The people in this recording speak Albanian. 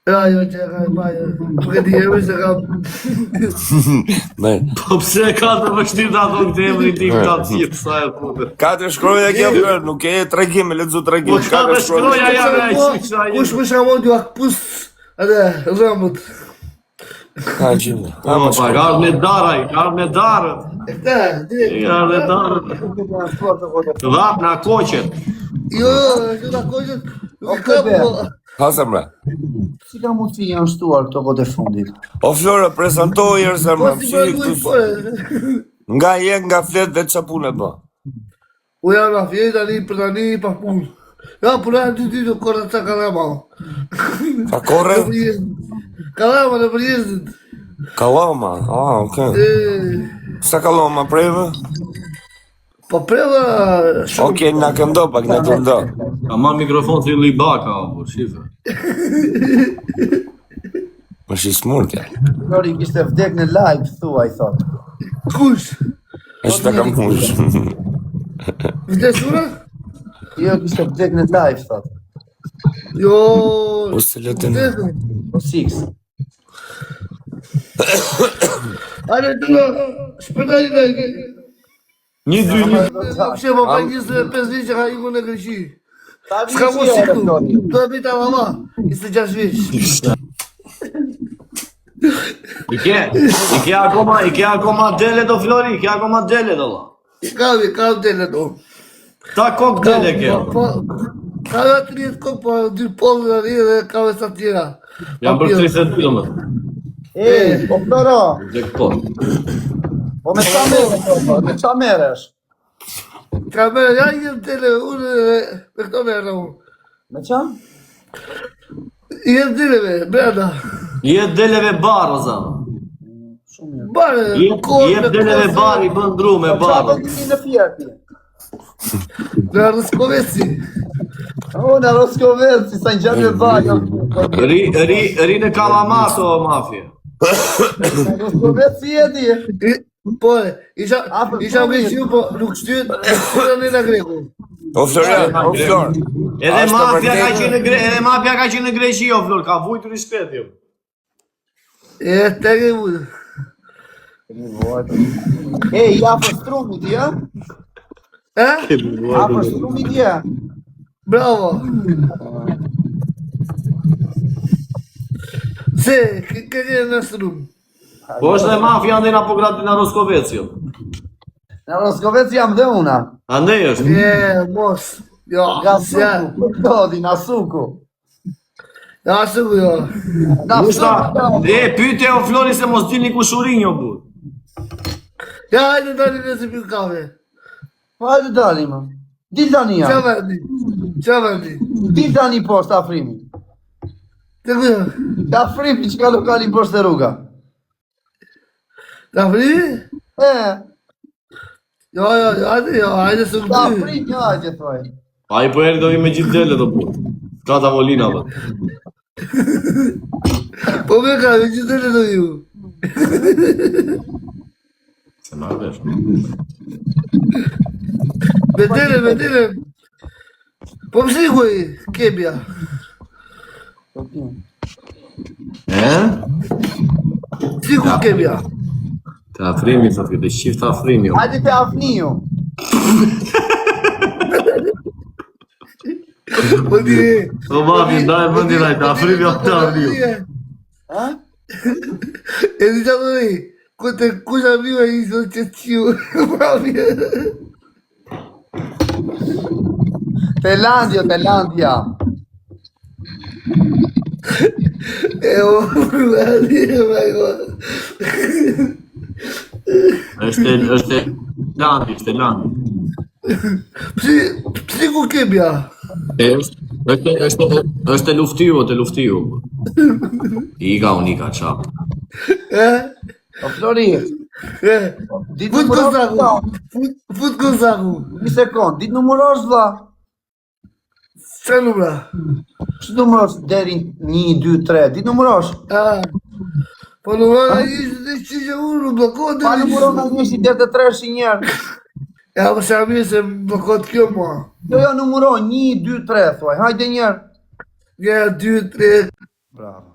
Jo, që e ka e bajo. Nuk e di e se ka... Po pse ka të vështirë ta thonë këtë emrin tim ka gjithë sa e punë. Ka të shkroja kjo fjallë, nuk e tregim, e lexo tregim. Po ka të shkroja jam e qikësha Kush më shamon ju akpus edhe rëmët. Ka gjimë. Po pa, ka me daraj, ka me darë. E këta, direkt. Ka me darë. Dhap na koqet. Jo, që da kojët, nuk ka po... Hasa mra. Si ka mundësi janë shtuar këto kohë të fundit? O Flora, prezentoj herë se Po mra. si për duhet fore. Nga je, nga flet dhe qa punë e bë. U janë a fjej tani për tani pa punë. Ja, puna e dy të korë të kalama. Ta korre? Kalama në përjezdit. Kalama, okej. Sa kalama preve? Po preva... Okej, na këndo, pak na këndo. Ka ma mikrofon të li baka, po shifë. Më shi smurtja. Flori kishte vdek në live, thua i thot. Kush? Është ta kam push. Vdesura? Jo, kishte vdek në live, thot. Jo... O se lëtën. Po six. Ale, të në... Shpëtari në... Një dy. Pse më pa 25 vjeç që ka iku në Greqi. Ta S'ka vishë mos e iku. Flori. Do e bita mama, 26 vjeç. I ke akoma dele do Flori, i ke akoma dele do la. Ka dele do. Ta kok dele ke. Ka dhe 30 kokë, po 2 polë në një dhe ka dhe sa tjera. Jam për 32 më. Po Floro, Dhe këto. po me qa meresh, me qa meresh? Ka mërë, ja i dele, unë me këto mërë unë. Me qa? I deleve, brada. Jet deleve bar, o zanë. Shumë mirë. Bare, Jet deleve bar, i bën dru me Qa bar. vendimi në fjerti? në Rëskoveci. O, në Roskoveci, sa në gjatë me vajo. Ri në Kalamas, o mafje. Në Roskoveci e di. Po, isha me qyu, po nuk shtyt, në në Greku. O Florian, o Flor. Edhe Ashtë mafja ka vërtetë- qenë në Greqi, edhe mafja ka qenë në Greqi, o Flor, ka vujtur i shpet, jo. E, te ke vujtë. E, ja për strumit, ja? Ja për strumit, ja? Bravo. Se, ke në strum. Po është dhe mafja ndena po gratë në Roskovec, jo. Në Roskoveci jam dhe una. Andej është. E, mos. Jo, Nga se, suku, dodi, na suku. ja, suku, jo. Na suku. Pyte o Flori se mos dini ku shurin, jo, bur. Ja, hajde tani në si pjë kafe. Hajde dali, ma. Dil tani Qa jam. vendi? Qa vendi? Dil tani poshtë afrimi. Te ku jo? Të afrimi që ka lokalin poshtë e rruga. Ta fri? Jo, hajde së të këtë. afrimi, hajde, thoj. Pa i po eri do vi me gjithë dele, do bur. Ka tavolina, bë. Po me ka, me që të le do ju. Se na vesh. Me tele. Po më si kuj, kebja. Si ku kebja? Të afrimi, thot këtë shqif të afrimi, jo. Hajde të afniju. Po di. O mafi, ndaj vëndi laj, të afrimi, o të afrimi. Ha? E di që të di, ku të kusha viva i së që qiu. Telandia. E o, my god. është Landi. Psi ku kebja? Është luftiu. Ika, qa. O Flori, ditë Fut numërosh kozaku. Fut kozaku. një sekund, ditë numërosh vlla. Qa numra? Që numërosh deri 1, 2, 3, ditë numërosh. Po numra ishtë dhe që unë blokot Pa numëron në njështi deri të 3 shi njerë. Ja, po sa mirë se blokot kjo mua. Jo, numëron 1, 2, 3, thuaj, hajde njerë. Ja, 2, 3. Bravo.